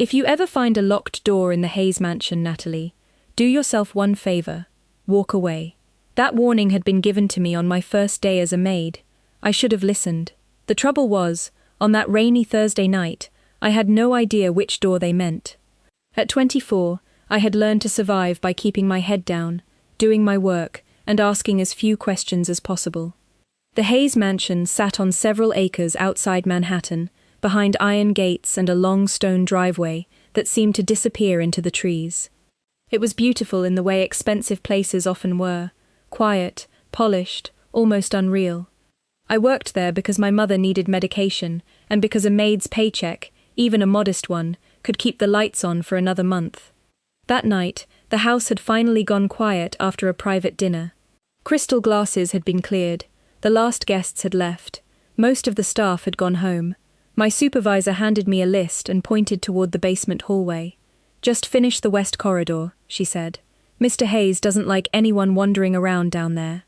If you ever find a locked door in the Hayes mansion, Natalie, do yourself one favor. Walk away. That warning had been given to me on my first day as a maid. I should have listened. The trouble was, on that rainy Thursday night, I had no idea which door they meant. At 24, I had learned to survive by keeping my head down, doing my work, and asking as few questions as possible. The Hayes mansion sat on several acres outside Manhattan, behind iron gates and a long stone driveway that seemed to disappear into the trees. It was beautiful in the way expensive places often were, quiet, polished, almost unreal. I worked there because my mother needed medication, and because a maid's paycheck, even a modest one, could keep the lights on for another month. That night, the house had finally gone quiet after a private dinner. Crystal glasses had been cleared. The last guests had left. Most of the staff had gone home. My supervisor handed me a list and pointed toward the basement hallway. "Just finish the west corridor," she said. "Mr. Hayes doesn't like anyone wandering around down there."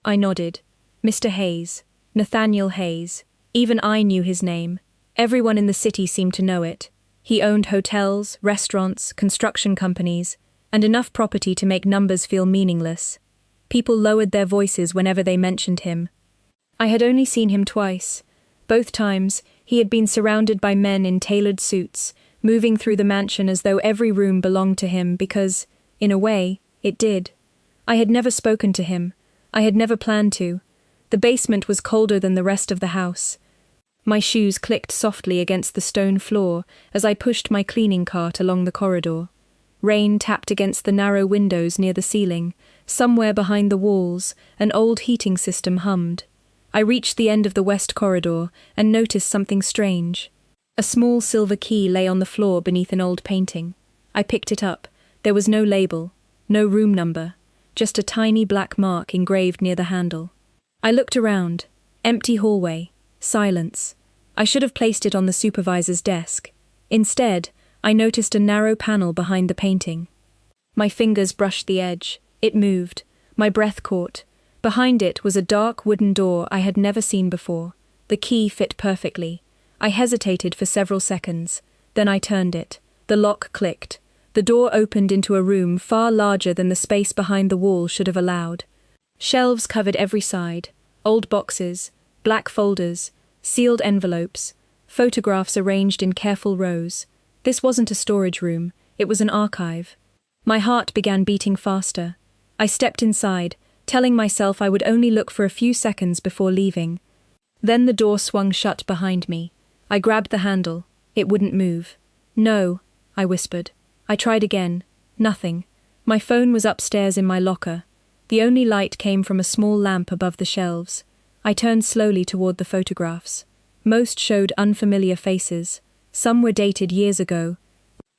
I nodded. Mr. Hayes. Nathaniel Hayes. Even I knew his name. Everyone in the city seemed to know it. He owned hotels, restaurants, construction companies, and enough property to make numbers feel meaningless. People lowered their voices whenever they mentioned him. I had only seen him twice. Both times, he had been surrounded by men in tailored suits, moving through the mansion as though every room belonged to him because, in a way, it did. I had never spoken to him. I had never planned to. The basement was colder than the rest of the house. My shoes clicked softly against the stone floor as I pushed my cleaning cart along the corridor. Rain tapped against the narrow windows near the ceiling. Somewhere behind the walls, an old heating system hummed. I reached the end of the west corridor and noticed something strange. A small silver key lay on the floor beneath an old painting. I picked it up. There was no label, no room number, just a tiny black mark engraved near the handle. I looked around. Empty hallway. Silence. I should have placed it on the supervisor's desk. Instead, I noticed a narrow panel behind the painting. My fingers brushed the edge. It moved. My breath caught. Behind it was a dark wooden door I had never seen before. The key fit perfectly. I hesitated for several seconds. Then I turned it. The lock clicked. The door opened into a room far larger than the space behind the wall should have allowed. Shelves covered every side. Old boxes, black folders, sealed envelopes, photographs arranged in careful rows. This wasn't a storage room. It was an archive. My heart began beating faster. I stepped inside, telling myself I would only look for a few seconds before leaving. Then the door swung shut behind me. I grabbed the handle. It wouldn't move. "No," I whispered. I tried again. Nothing. My phone was upstairs in my locker. The only light came from a small lamp above the shelves. I turned slowly toward the photographs. Most showed unfamiliar faces. Some were dated years ago.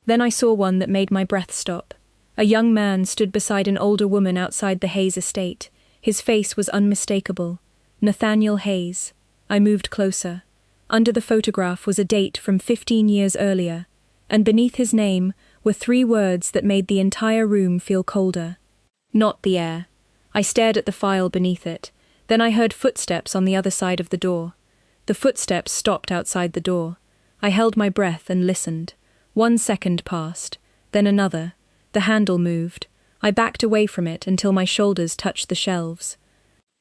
Then I saw one that made my breath stop. A young man stood beside an older woman outside the Hayes estate. His face was unmistakable. Nathaniel Hayes. I moved closer. Under the photograph was a date from 15 years earlier, and beneath his name were 3 words that made the entire room feel colder. Not the air. I stared at the file beneath it. Then I heard footsteps on the other side of the door. The footsteps stopped outside the door. I held my breath and listened. 1 second passed, then another. The handle moved. I backed away from it until my shoulders touched the shelves.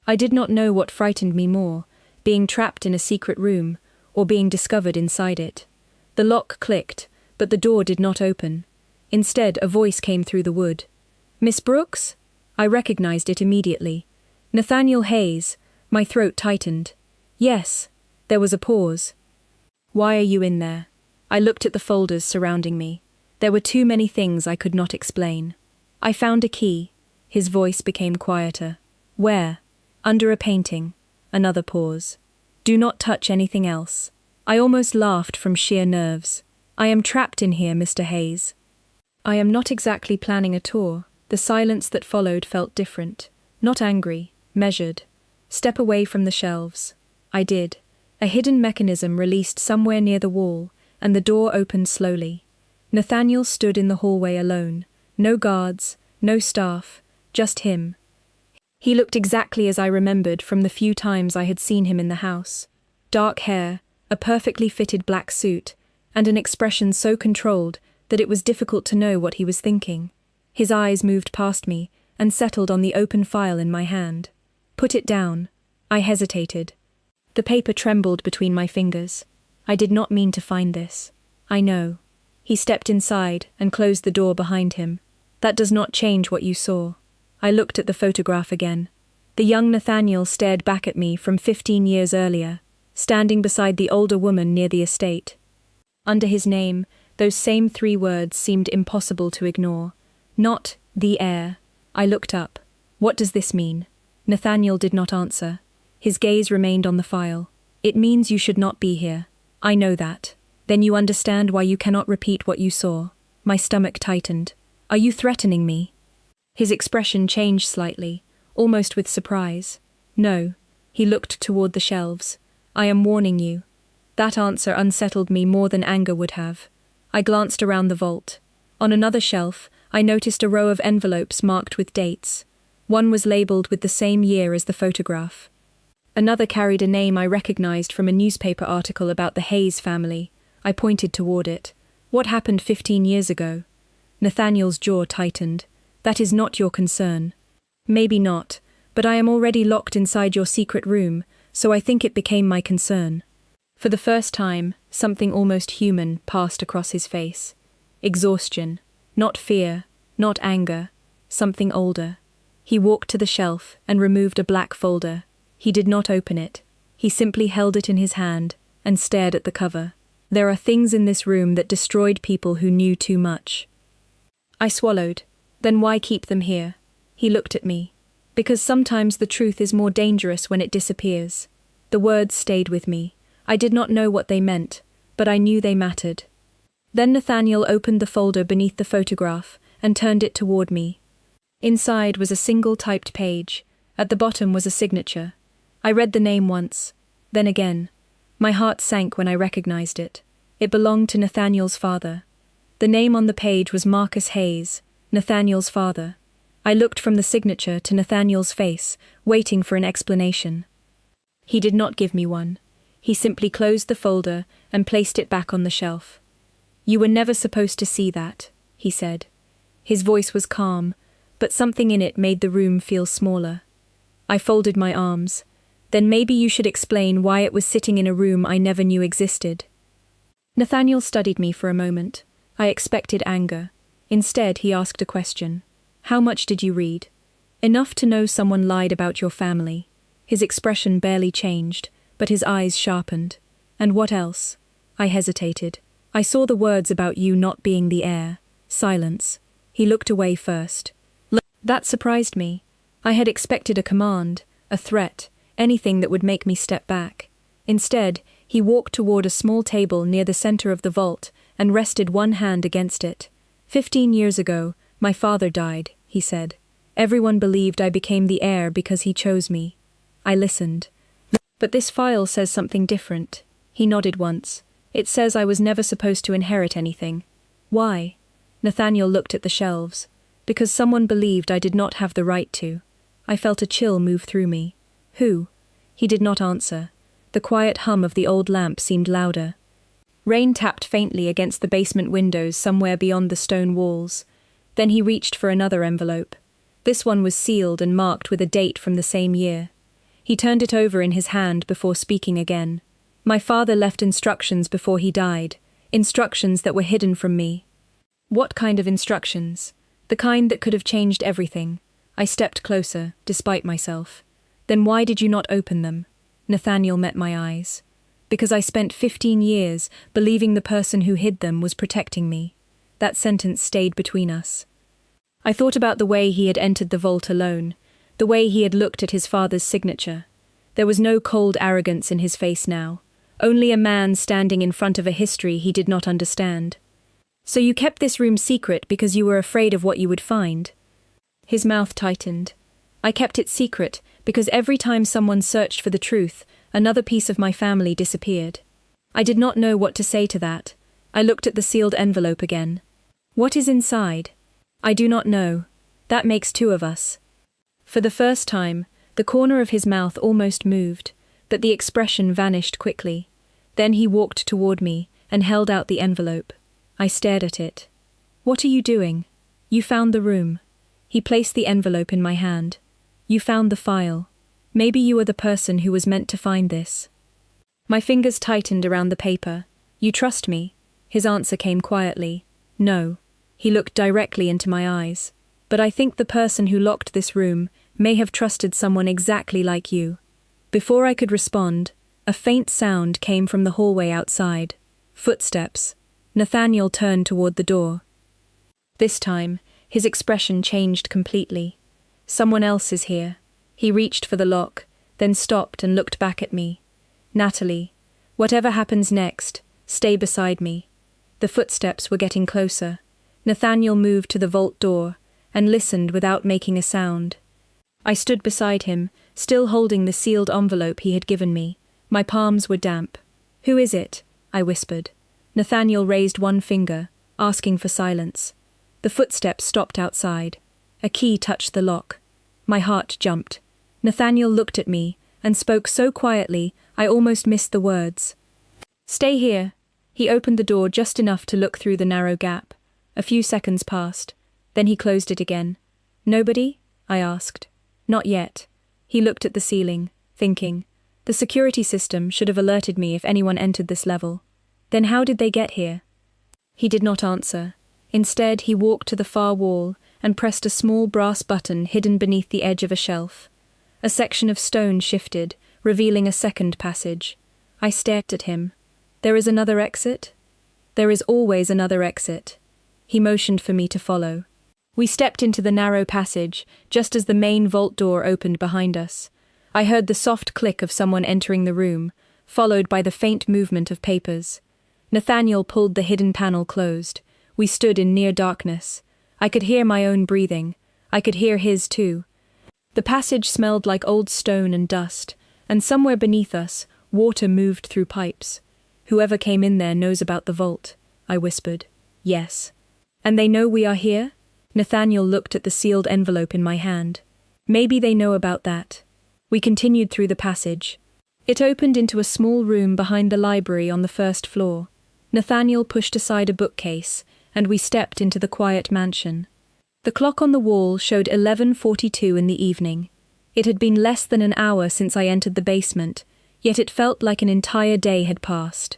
I did not know what frightened me more, being trapped in a secret room, or being discovered inside it. The lock clicked, but the door did not open. Instead, a voice came through the wood. "Miss Brooks?" I recognized it immediately. Nathaniel Hayes. My throat tightened. "Yes." There was a pause. "Why are you in there?" I looked at the folders surrounding me. There were too many things I could not explain. "I found a key." His voice became quieter. "Where?" "Under a painting." Another pause. "Do not touch anything else." I almost laughed from sheer nerves. "I am trapped in here, Mr. Hayes." "I am not exactly planning a tour." The silence that followed felt different. Not angry, measured. "Step away from the shelves." I did. A hidden mechanism released somewhere near the wall, and the door opened slowly. Nathaniel stood in the hallway alone. No guards, no staff, just him. He looked exactly as I remembered from the few times I had seen him in the house. Dark hair, a perfectly fitted black suit, and an expression so controlled that it was difficult to know what he was thinking. His eyes moved past me and settled on the open file in my hand. "Put it down." I hesitated. The paper trembled between my fingers. "I did not mean to find this." "I know." He stepped inside and closed the door behind him. "That does not change what you saw." I looked at the photograph again. The young Nathaniel stared back at me from 15 years earlier, standing beside the older woman near the estate. Under his name, those same 3 words seemed impossible to ignore. Not the heir. I looked up. "What does this mean?" Nathaniel did not answer. His gaze remained on the file. "It means you should not be here." "I know that." "Then you understand why you cannot repeat what you saw." My stomach tightened. "Are you threatening me?" His expression changed slightly, almost with surprise. "No." He looked toward the shelves. "I am warning you." That answer unsettled me more than anger would have. I glanced around the vault. On another shelf, I noticed a row of envelopes marked with dates. One was labeled with the same year as the photograph. Another carried a name I recognized from a newspaper article about the Hayes family. I pointed toward it. "What happened 15 years ago?" Nathaniel's jaw tightened. "That is not your concern." "Maybe not, but I am already locked inside your secret room, so I think it became my concern." For the first time, something almost human passed across his face. Exhaustion. Not fear, not anger. Something older. He walked to the shelf and removed a black folder. He did not open it. He simply held it in his hand and stared at the cover. "There are things in this room that destroyed people who knew too much." I swallowed. "Then why keep them here?" He looked at me. "Because sometimes the truth is more dangerous when it disappears." The words stayed with me. I did not know what they meant, but I knew they mattered. Then Nathaniel opened the folder beneath the photograph and turned it toward me. Inside was a single typed page. At the bottom was a signature. I read the name once, then again. My heart sank when I recognized it. It belonged to Nathaniel's father. The name on the page was Marcus Hayes, Nathaniel's father. I looked from the signature to Nathaniel's face, waiting for an explanation. He did not give me one. He simply closed the folder and placed it back on the shelf. "You were never supposed to see that," he said. His voice was calm, but something in it made the room feel smaller. I folded my arms. "Then maybe you should explain why it was sitting in a room I never knew existed." Nathaniel studied me for a moment. I expected anger. Instead, he asked a question. "How much did you read?" "Enough to know someone lied about your family." His expression barely changed, but his eyes sharpened. "And what else?" I hesitated. "I saw the words about you not being the heir." Silence. He looked away first. That surprised me. I had expected a command, a threat, anything that would make me step back. Instead, he walked toward a small table near the center of the vault and rested one hand against it. 15 years ago, my father died," he said. "Everyone believed I became the heir because he chose me." I listened. "But this file says something different." He nodded once. "It says I was never supposed to inherit anything." "Why?" Nathaniel looked at the shelves. "Because someone believed I did not have the right to." I felt a chill move through me. "Who?" He did not answer. The quiet hum of the old lamp seemed louder. Rain tapped faintly against the basement windows somewhere beyond the stone walls. Then he reached for another envelope. This one was sealed and marked with a date from the same year. He turned it over in his hand before speaking again. "My father left instructions before he died, instructions that were hidden from me." "What kind of instructions?" "The kind that could have changed everything." I stepped closer, despite myself. "Then why did you not open them?" Nathaniel met my eyes. "Because I spent 15 years believing the person who hid them was protecting me." That sentence stayed between us. I thought about the way he had entered the vault alone, the way he had looked at his father's signature. There was no cold arrogance in his face now, only a man standing in front of a history he did not understand. "So you kept this room secret because you were afraid of what you would find?" His mouth tightened. "I kept it secret because every time someone searched for the truth, another piece of my family disappeared." I did not know what to say to that. I looked at the sealed envelope again. "What is inside?" "I do not know. That makes 2 of us." For the first time, the corner of his mouth almost moved, but the expression vanished quickly. Then he walked toward me and held out the envelope. I stared at it. "What are you doing?" "You found the room." He placed the envelope in my hand. "You found the file. Maybe you are the person who was meant to find this." My fingers tightened around the paper. "You trust me?" His answer came quietly. "No." He looked directly into my eyes. "But I think the person who locked this room may have trusted someone exactly like you." Before I could respond, a faint sound came from the hallway outside. Footsteps. Nathaniel turned toward the door. This time, his expression changed completely. "Someone else is here." He reached for the lock, then stopped and looked back at me. "Natalie, whatever happens next, stay beside me." The footsteps were getting closer. Nathaniel moved to the vault door and listened without making a sound. I stood beside him, still holding the sealed envelope he had given me. My palms were damp. "Who is it?" I whispered. Nathaniel raised one finger, asking for silence. The footsteps stopped outside. A key touched the lock. My heart jumped. Nathaniel looked at me and spoke so quietly I almost missed the words. "Stay here." He opened the door just enough to look through the narrow gap. A few seconds passed. Then he closed it again. "Nobody?" I asked. "Not yet." He looked at the ceiling, thinking. The security system should have alerted me if anyone entered this level. Then how did they get here? He did not answer. Instead, he walked to the far wall and pressed a small brass button hidden beneath the edge of a shelf. A section of stone shifted, revealing a second passage. I stared at him. "There is another exit?" "There is always another exit." He motioned for me to follow. We stepped into the narrow passage, just as the main vault door opened behind us. I heard the soft click of someone entering the room, followed by the faint movement of papers. Nathaniel pulled the hidden panel closed. We stood in near darkness. I could hear my own breathing. I could hear his too. The passage smelled like old stone and dust, and somewhere beneath us, water moved through pipes. "Whoever came in there knows about the vault," I whispered. "Yes." "And they know we are here?" Nathaniel looked at the sealed envelope in my hand. "Maybe they know about that." We continued through the passage. It opened into a small room behind the library on the first floor. Nathaniel pushed aside a bookcase, and we stepped into the quiet mansion. The clock on the wall showed 11:42 in the evening. It had been less than an hour since I entered the basement, yet it felt like an entire day had passed.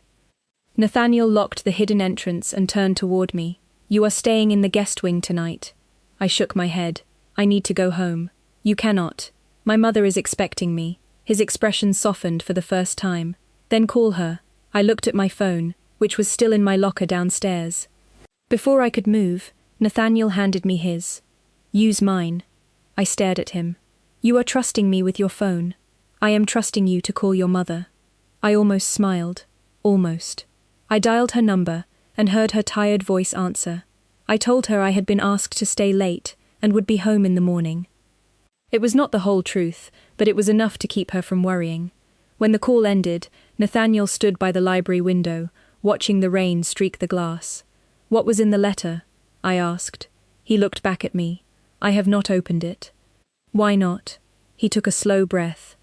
Nathaniel locked the hidden entrance and turned toward me. "You are staying in the guest wing tonight." I shook my head. "I need to go home." "You cannot. My mother is expecting me." His expression softened for the first time. "Then call her." I looked at my phone, which was still in my locker downstairs. Before I could move, Nathaniel handed me his. "Use mine." I stared at him. "You are trusting me with your phone. I am trusting you to call your mother." I almost smiled. Almost. I dialed her number and heard her tired voice answer. I told her I had been asked to stay late and would be home in the morning. It was not the whole truth, but it was enough to keep her from worrying. When the call ended, Nathaniel stood by the library window, watching the rain streak the glass. "What was in the letter?" I asked. He looked back at me. "I have not opened it." "Why not?" He took a slow breath.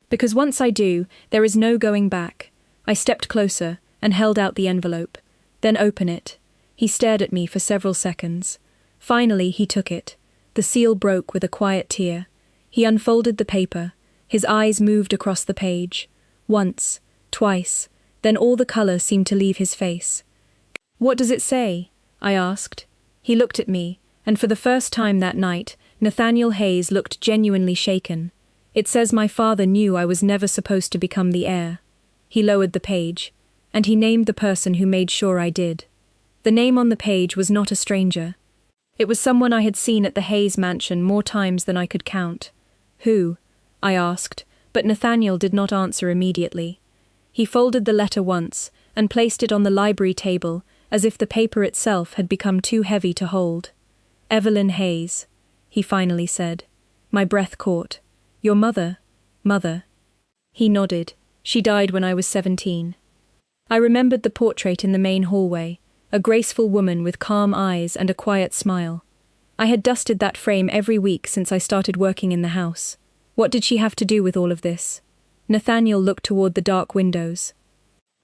"Because once I do, there is no going back." I stepped closer and held out the envelope. "Then open it." He stared at me for several seconds. Finally, he took it. The seal broke with a quiet tear. He unfolded the paper. His eyes moved across the page. Once, twice, then all the color seemed to leave his face. "What does it say?" I asked. He looked at me, and for the first time that night, Nathaniel Hayes looked genuinely shaken. "It says my father knew I was never supposed to become the heir." He lowered the page, and he named the person who made sure I did. The name on the page was not a stranger. It was someone I had seen at the Hayes mansion more times than I could count. "Who?" I asked, but Nathaniel did not answer immediately. He folded the letter once and placed it on the library table as if the paper itself had become too heavy to hold. "Evelyn Hayes," he finally said. My breath caught. "Your mother?" "Mother." He nodded. "She died when I was 17. I remembered the portrait in the main hallway, a graceful woman with calm eyes and a quiet smile. I had dusted that frame every week since I started working in the house. What did she have to do with all of this? Nathaniel looked toward the dark windows.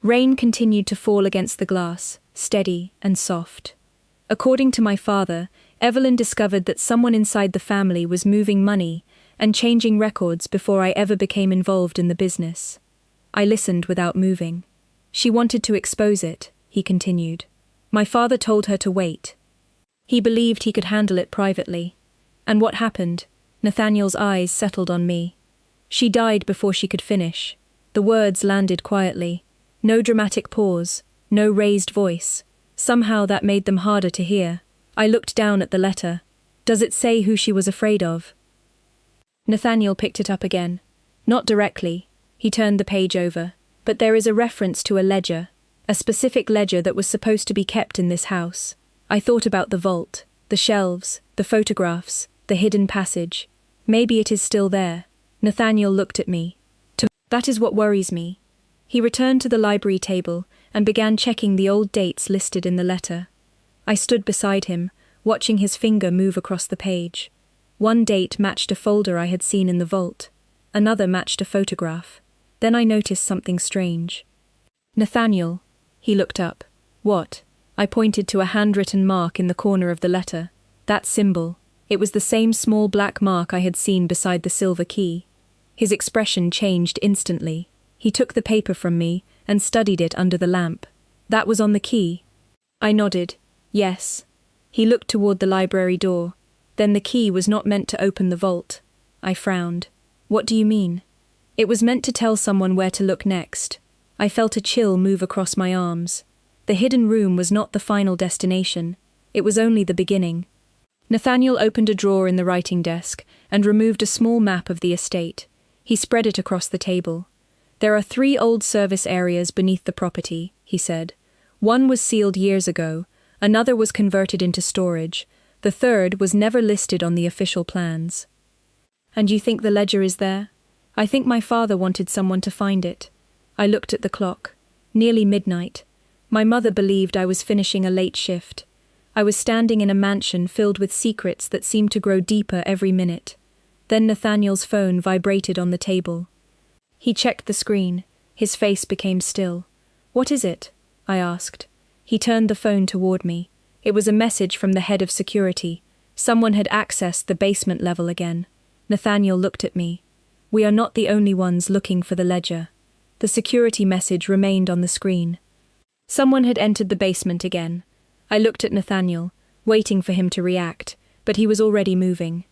Rain continued to fall against the glass, steady and soft. According to my father, Evelyn discovered that someone inside the family was moving money and changing records before I ever became involved in the business. I listened without moving. She wanted to expose it, he continued. My father told her to wait. He believed he could handle it privately. And what happened? Nathaniel's eyes settled on me. She died before she could finish. The words landed quietly. No dramatic pause, no raised voice. Somehow that made them harder to hear. I looked down at the letter. Does it say who she was afraid of? Nathaniel picked it up again. Not directly. He turned the page over. But there is a reference to a ledger. A specific ledger that was supposed to be kept in this house. I thought about the vault, the shelves, the photographs, the hidden passage. Maybe it is still there. Nathaniel looked at me. That is what worries me. He returned to the library table and began checking the old dates listed in the letter. I stood beside him, watching his finger move across the page. One date matched a folder I had seen in the vault. Another matched a photograph. Then I noticed something strange. Nathaniel. He looked up. What? I pointed to a handwritten mark in the corner of the letter. That symbol. It was the same small black mark I had seen beside the silver key. His expression changed instantly. He took the paper from me and studied it under the lamp. That was on the key. I nodded. Yes. He looked toward the library door. Then the key was not meant to open the vault. I frowned. What do you mean? It was meant to tell someone where to look next. I felt a chill move across my arms. The hidden room was not the final destination. It was only the beginning. Nathaniel opened a drawer in the writing desk and removed a small map of the estate. He spread it across the table. There are 3 old service areas beneath the property, he said. One was sealed years ago, another was converted into storage, the third was never listed on the official plans. And you think the ledger is there? I think my father wanted someone to find it. I looked at the clock. Nearly midnight. My mother believed I was finishing a late shift. I was standing in a mansion filled with secrets that seemed to grow deeper every minute. Then Nathaniel's phone vibrated on the table. He checked the screen. His face became still. What is it? I asked. He turned the phone toward me. It was a message from the head of security. Someone had accessed the basement level again. Nathaniel looked at me. We are not the only ones looking for the ledger. The security message remained on the screen. Someone had entered the basement again. I looked at Nathaniel, waiting for him to react, but he was already moving.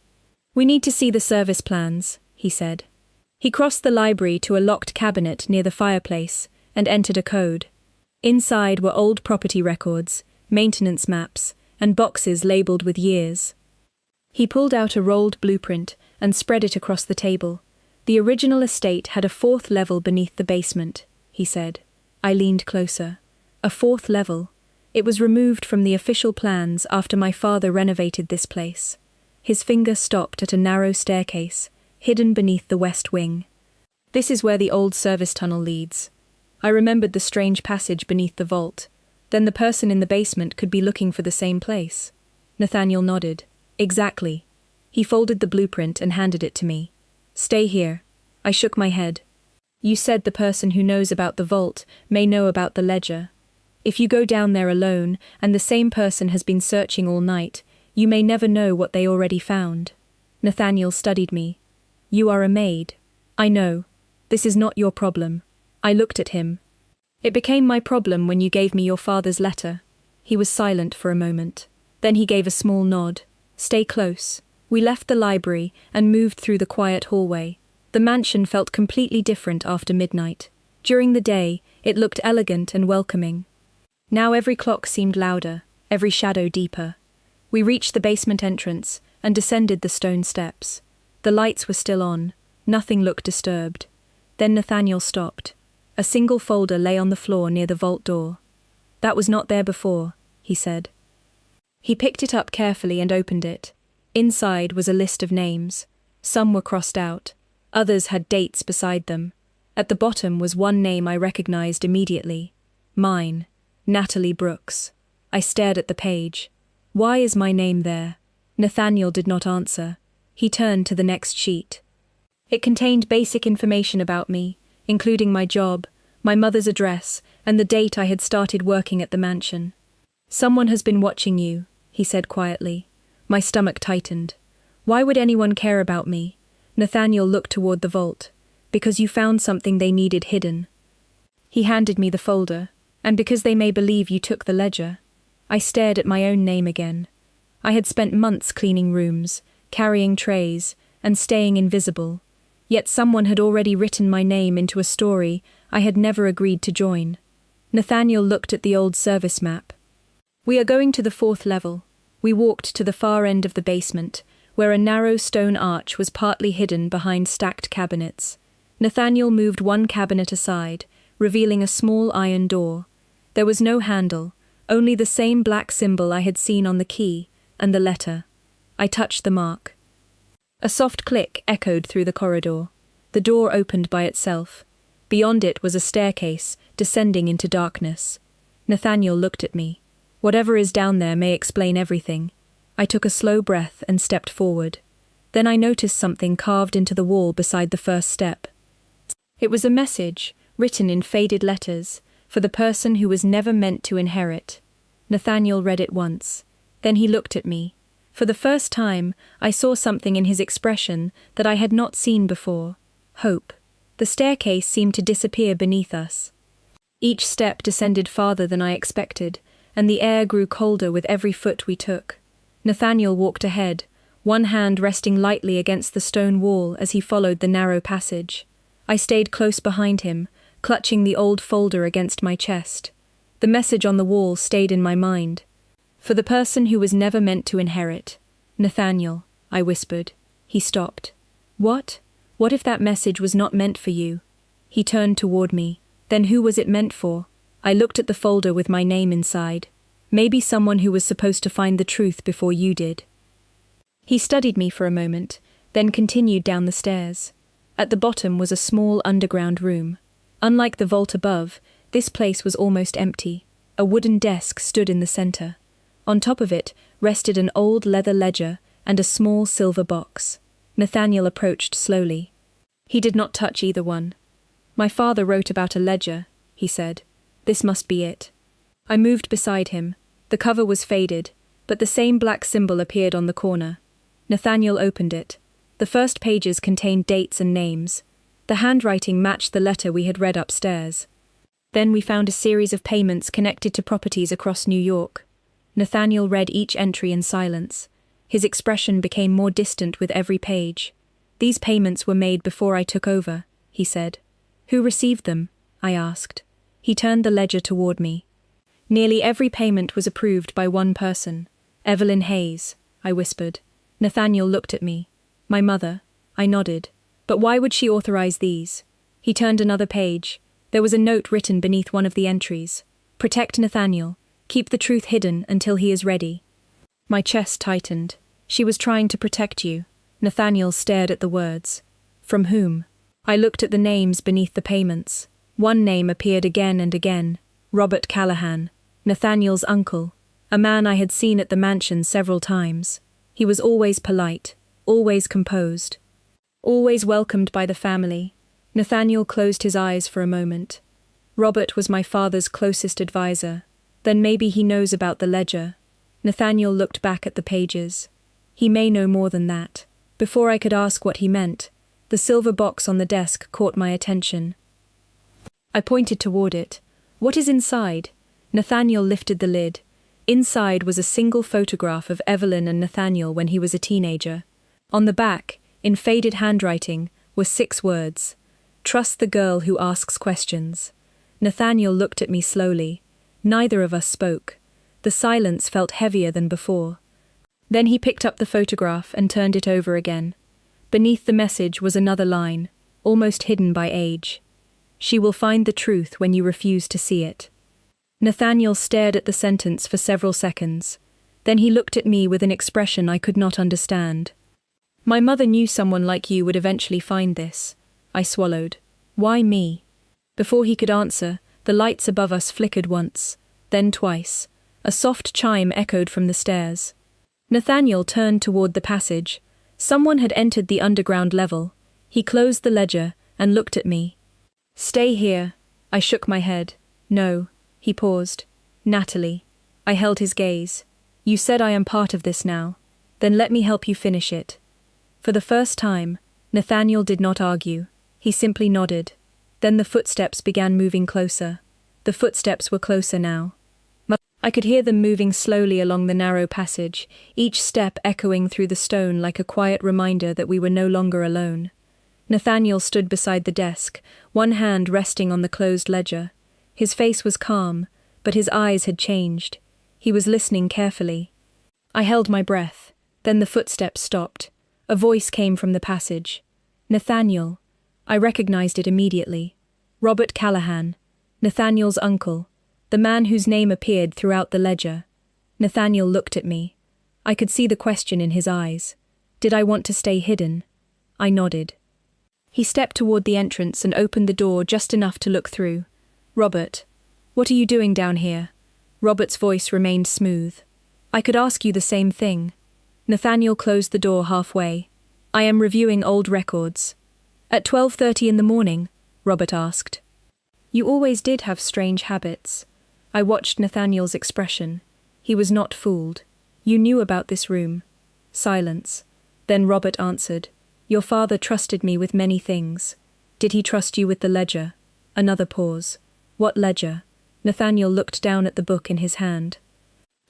We need to see the service plans, he said. He crossed the library to a locked cabinet near the fireplace and entered a code. Inside were old property records, maintenance maps, and boxes labeled with years. He pulled out a rolled blueprint and spread it across the table. The original estate had a 4th level beneath the basement, he said. I leaned closer. A 4th level. It was removed from the official plans after my father renovated this place. His finger stopped at a narrow staircase, hidden beneath the west wing. This is where the old service tunnel leads. I remembered the strange passage beneath the vault. Then the person in the basement could be looking for the same place. Nathaniel nodded. Exactly. He folded the blueprint and handed it to me. Stay here. I shook my head. You said the person who knows about the vault may know about the ledger. If you go down there alone and the same person has been searching all night, you may never know what they already found. Nathaniel studied me. You are a maid. I know. This is not your problem. I looked at him. It became my problem when you gave me your father's letter. He was silent for a moment. Then he gave a small nod. Stay close. We left the library and moved through the quiet hallway. The mansion felt completely different after midnight. During the day, it looked elegant and welcoming. Now every clock seemed louder, every shadow deeper. We reached the basement entrance and descended the stone steps. The lights were still on. Nothing looked disturbed. Then Nathaniel stopped. A single folder lay on the floor near the vault door. That was not there before, he said. He picked it up carefully and opened it. Inside was a list of names. Some were crossed out. Others had dates beside them. At the bottom was one name I recognized immediately. Mine, Natalie Brooks. I stared at the page. Why is my name there? Nathaniel did not answer. He turned to the next sheet. It contained basic information about me, including my job, my mother's address, and the date I had started working at the mansion. "Someone has been watching you," he said quietly. My stomach tightened. Why would anyone care about me? Nathaniel looked toward the vault. "Because you found something they needed hidden." He handed me the folder. "And because they may believe you took the ledger." I stared at my own name again. I had spent months cleaning rooms, carrying trays, and staying invisible. Yet someone had already written my name into a story I had never agreed to join. Nathaniel looked at the old service map. "We are going to the 4th level." We walked to the far end of the basement, where a narrow stone arch was partly hidden behind stacked cabinets. Nathaniel moved one cabinet aside, revealing a small iron door. There was no handle, only the same black symbol I had seen on the key, and the letter. I touched the mark. A soft click echoed through the corridor. The door opened by itself. Beyond it was a staircase, descending into darkness. Nathaniel looked at me. "Whatever is down there may explain everything." I took a slow breath and stepped forward. Then I noticed something carved into the wall beside the first step. It was a message, written in faded letters, for the person who was never meant to inherit. Nathaniel read it once. Then he looked at me. For the first time, I saw something in his expression that I had not seen before. Hope. The staircase seemed to disappear beneath us. Each step descended farther than I expected, and the air grew colder with every foot we took. Nathaniel walked ahead, one hand resting lightly against the stone wall as he followed the narrow passage. I stayed close behind him, clutching the old folder against my chest. The message on the wall stayed in my mind. "For the person who was never meant to inherit." "Nathaniel," I whispered. He stopped. "What? What if that message was not meant for you?" He turned toward me. "Then who was it meant for?" I looked at the folder with my name inside. "Maybe someone who was supposed to find the truth before you did." He studied me for a moment, then continued down the stairs. At the bottom was a small underground room. Unlike the vault above, this place was almost empty. A wooden desk stood in the center. On top of it rested an old leather ledger and a small silver box. Nathaniel approached slowly. He did not touch either one. "My father wrote about a ledger," he said. "This must be it." I moved beside him. The cover was faded, but the same black symbol appeared on the corner. Nathaniel opened it. The first pages contained dates and names. The handwriting matched the letter we had read upstairs. Then we found a series of payments connected to properties across New York. Nathaniel read each entry in silence. His expression became more distant with every page. "These payments were made before I took over," he said. "Who received them?" I asked. He turned the ledger toward me. "Nearly every payment was approved by one person. Evelyn Hayes," I whispered. Nathaniel looked at me. "My mother." I nodded. "But why would she authorize these?" He turned another page. There was a note written beneath one of the entries. "Protect Nathaniel. Keep the truth hidden until he is ready." My chest tightened. "She was trying to protect you." Nathaniel stared at the words. "From whom?" I looked at the names beneath the payments. One name appeared again and again. Robert Callahan, Nathaniel's uncle, a man I had seen at the mansion several times. He was always polite, always composed, always welcomed by the family. Nathaniel closed his eyes for a moment. Robert was my father's closest advisor. Then maybe he knows about the ledger. Nathaniel looked back at the pages. He may know more than that. Before I could ask what he meant, the silver box on the desk caught my attention. I pointed toward it. "What is inside?" Nathaniel lifted the lid. Inside was a single photograph of Evelyn and Nathaniel when he was a teenager. On the back, in faded handwriting, were 6 words. "Trust the girl who asks questions." Nathaniel looked at me slowly. Neither of us spoke. The silence felt heavier than before. Then he picked up the photograph and turned it over again. Beneath the message was another line, almost hidden by age. "She will find the truth when you refuse to see it." Nathaniel stared at the sentence for several seconds. Then he looked at me with an expression I could not understand. "My mother knew someone like you would eventually find this." I swallowed. "Why me?" Before he could answer, the lights above us flickered once, then twice. A soft chime echoed from the stairs. Nathaniel turned toward the passage. Someone had entered the underground level. He closed the ledger and looked at me. "Stay here," I shook my head. No. He paused. Natalie. I held his gaze. You said I am part of this now. Then let me help you finish it. For the first time, Nathaniel did not argue. He simply nodded. Then the footsteps began moving closer. The footsteps were closer now. I could hear them moving slowly along the narrow passage, each step echoing through the stone like a quiet reminder that we were no longer alone. Nathaniel stood beside the desk, one hand resting on the closed ledger. His face was calm, but his eyes had changed. He was listening carefully. I held my breath. Then the footsteps stopped. A voice came from the passage. Nathaniel. I recognized it immediately. Robert Callahan. Nathaniel's uncle. The man whose name appeared throughout the ledger. Nathaniel looked at me. I could see the question in his eyes. Did I want to stay hidden? I nodded. He stepped toward the entrance and opened the door just enough to look through. Robert. What are you doing down here? Robert's voice remained smooth. I could ask you the same thing. Nathaniel closed the door halfway. I am reviewing old records. At 12:30 in the morning? Robert asked. You always did have strange habits. I watched Nathaniel's expression. He was not fooled. You knew about this room. Silence. Then Robert answered. Your father trusted me with many things. Did he trust you with the ledger? Another pause. What ledger? Nathaniel looked down at the book in his hand.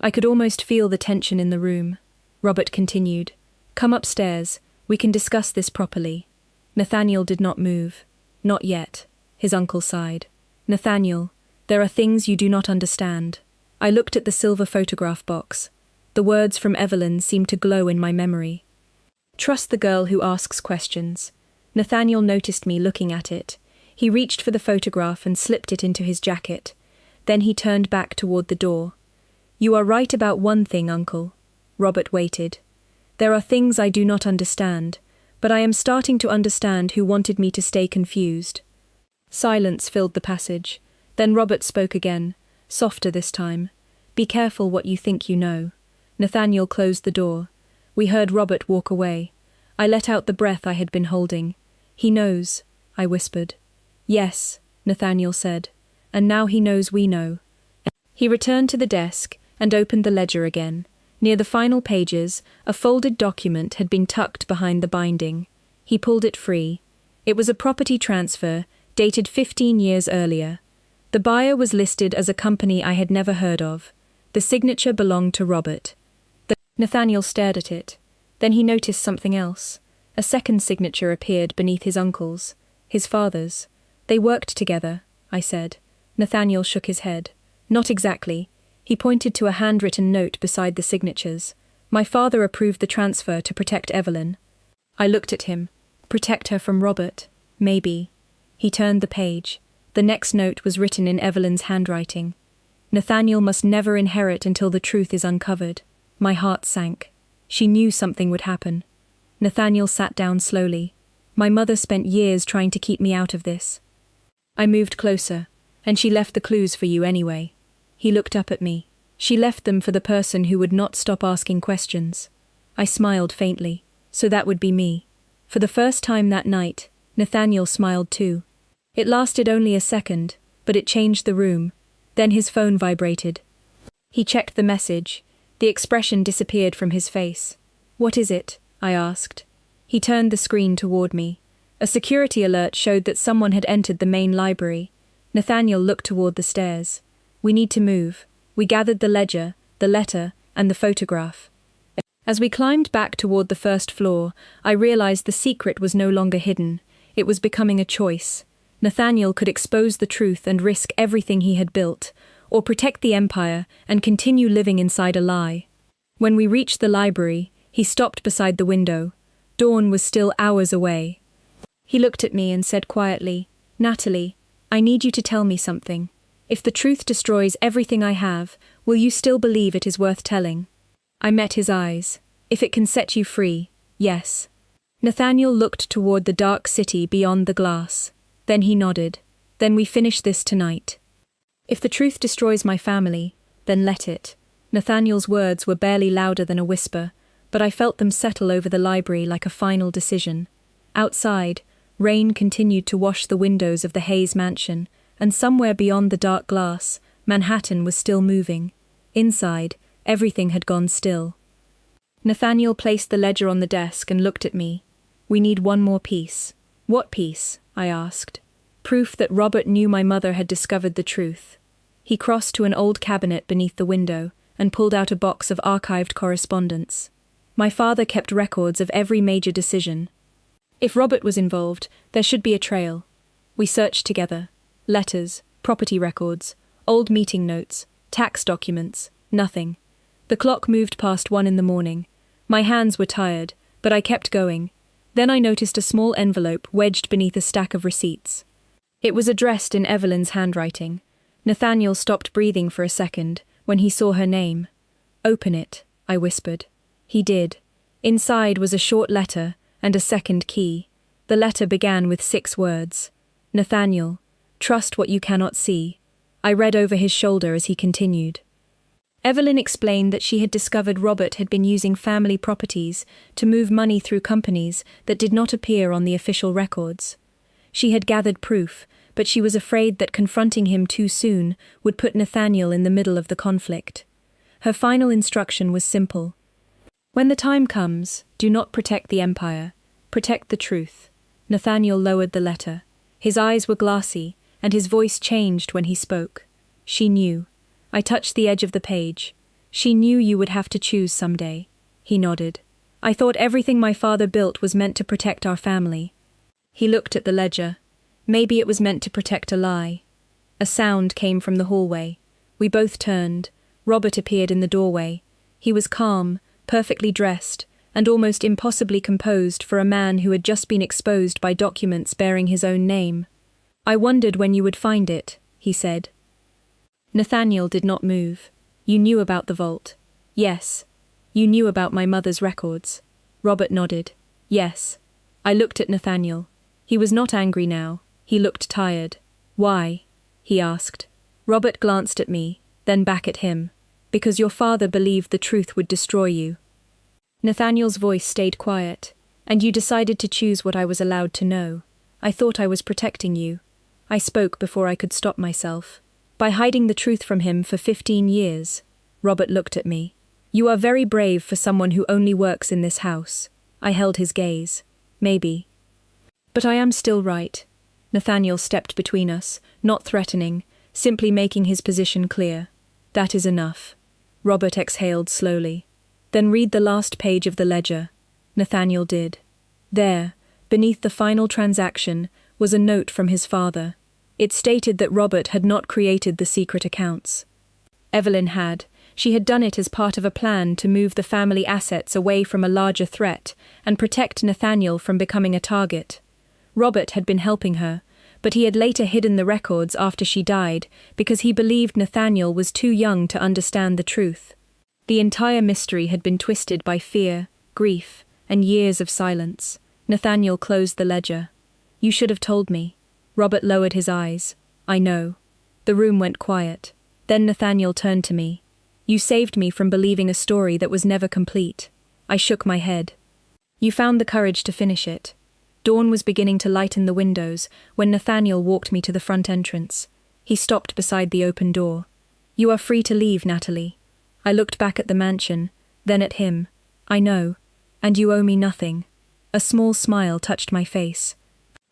I could almost feel the tension in the room. Robert continued. Come upstairs. We can discuss this properly. Nathaniel did not move. Not yet. His uncle sighed. Nathaniel, there are things you do not understand. I looked at the silver photograph box. The words from Evelyn seemed to glow in my memory. Trust the girl who asks questions. Nathaniel noticed me looking at it. He reached for the photograph and slipped it into his jacket. Then he turned back toward the door. You are right about one thing, Uncle. Robert waited. There are things I do not understand, but I am starting to understand who wanted me to stay confused. Silence filled the passage. Then Robert spoke again, softer this time. Be careful what you think you know. Nathaniel closed the door. We heard Robert walk away. I let out the breath I had been holding. He knows, I whispered. Yes, Nathaniel said. And now he knows we know. He returned to the desk and opened the ledger again. Near the final pages, a folded document had been tucked behind the binding. He pulled it free. It was a property transfer, dated 15 years earlier. The buyer was listed as a company I had never heard of. The signature belonged to Robert. Nathaniel stared at it. Then he noticed something else. A second signature appeared beneath his uncle's, his father's. They worked together, I said. Nathaniel shook his head. Not exactly. He pointed to a handwritten note beside the signatures. My father approved the transfer to protect Evelyn. I looked at him. Protect her from Robert. Maybe. He turned the page. The next note was written in Evelyn's handwriting. Nathaniel must never inherit until the truth is uncovered. My heart sank. She knew something would happen. Nathaniel sat down slowly. My mother spent years trying to keep me out of this. I moved closer, and she left the clues for you anyway. He looked up at me. She left them for the person who would not stop asking questions. I smiled faintly. So that would be me. For the first time that night, Nathaniel smiled too. It lasted only a second, but it changed the room. Then his phone vibrated. He checked the message. The expression disappeared from his face. What is it? I asked. He turned the screen toward me. A security alert showed that someone had entered the main library. Nathaniel looked toward the stairs. We need to move. We gathered the ledger, the letter, and the photograph. As we climbed back toward the first floor, I realized the secret was no longer hidden. It was becoming a choice. Nathaniel could expose the truth and risk everything he had built, or protect the empire and continue living inside a lie. When we reached the library, he stopped beside the window. Dawn was still hours away. He looked at me and said quietly, Natalie, I need you to tell me something. If the truth destroys everything I have, will you still believe it is worth telling? I met his eyes. If it can set you free, yes. Nathaniel looked toward the dark city beyond the glass. Then he nodded. Then we finish this tonight. If the truth destroys my family, then let it. Nathaniel's words were barely louder than a whisper, but I felt them settle over the library like a final decision. Outside, rain continued to wash the windows of the Hayes mansion, and somewhere beyond the dark glass, Manhattan was still moving. Inside, everything had gone still. Nathaniel placed the ledger on the desk and looked at me. "We need one more piece." "What piece?" I asked. "Proof that Robert knew my mother had discovered the truth." He crossed to an old cabinet beneath the window and pulled out a box of archived correspondence. My father kept records of every major decision. If Robert was involved, there should be a trail. We searched together. Letters, property records, old meeting notes, tax documents, nothing. The clock moved past 1 in the morning. My hands were tired, but I kept going. Then I noticed a small envelope wedged beneath a stack of receipts. It was addressed in Evelyn's handwriting. Nathaniel stopped breathing for a second when he saw her name. "Open it," I whispered. He did. Inside was a short letter and a second key. The letter began with 6 words. "Nathaniel, trust what you cannot see." I read over his shoulder as he continued. Evelyn explained that she had discovered Robert had been using family properties to move money through companies that did not appear on the official records. She had gathered proof, but she was afraid that confronting him too soon would put Nathaniel in the middle of the conflict. Her final instruction was simple. "When the time comes, do not protect the empire. Protect the truth." Nathaniel lowered the letter. His eyes were glassy, and his voice changed when he spoke. "She knew." I touched the edge of the page. "She knew you would have to choose someday." He nodded. "I thought everything my father built was meant to protect our family." He looked at the ledger. Maybe it was meant to protect a lie. A sound came from the hallway. We both turned. Robert appeared in the doorway. He was calm, perfectly dressed, and almost impossibly composed for a man who had just been exposed by documents bearing his own name. "I wondered when you would find it," he said. Nathaniel did not move. "You knew about the vault." "Yes." "You knew about my mother's records." Robert nodded. "Yes." I looked at Nathaniel. He was not angry now. He looked tired. "Why?" he asked. Robert glanced at me, then back at him. "Because your father believed the truth would destroy you." Nathaniel's voice stayed quiet. "And you decided to choose what I was allowed to know. I thought I was protecting you." I spoke before I could stop myself. "By hiding the truth from him for 15 years. Robert looked at me. "You are very brave for someone who only works in this house." I held his gaze. "Maybe. But I am still right." Nathaniel stepped between us, not threatening, simply making his position clear. "That is enough." Robert exhaled slowly. "Then read the last page of the ledger." Nathaniel did. There, beneath the final transaction, was a note from his father. It stated that Robert had not created the secret accounts. Evelyn had. She had done it as part of a plan to move the family assets away from a larger threat and protect Nathaniel from becoming a target. Robert had been helping her, but he had later hidden the records after she died because he believed Nathaniel was too young to understand the truth. The entire mystery had been twisted by fear, grief, and years of silence. Nathaniel closed the ledger. "You should have told me." Robert lowered his eyes. "I know." The room went quiet. Then Nathaniel turned to me. "You saved me from believing a story that was never complete." I shook my head. "You found the courage to finish it." Dawn was beginning to lighten the windows when Nathaniel walked me to the front entrance. He stopped beside the open door. "You are free to leave, Natalie." I looked back at the mansion, then at him. "I know. And you owe me nothing." A small smile touched my face.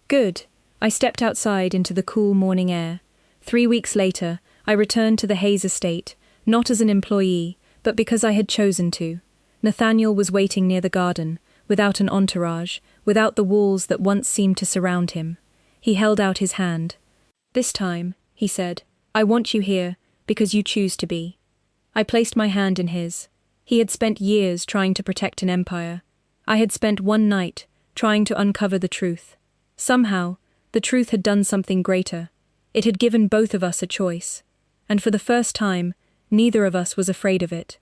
"Good." I stepped outside into the cool morning air. 3 weeks later, I returned to the Hayes estate, not as an employee, but because I had chosen to. Nathaniel was waiting near the garden, without an entourage, without the walls that once seemed to surround him. He held out his hand. "This time," he said, "I want you here, because you choose to be." I placed my hand in his. He had spent years trying to protect an empire. I had spent one night trying to uncover the truth. Somehow, the truth had done something greater. It had given both of us a choice. And for the first time, neither of us was afraid of it.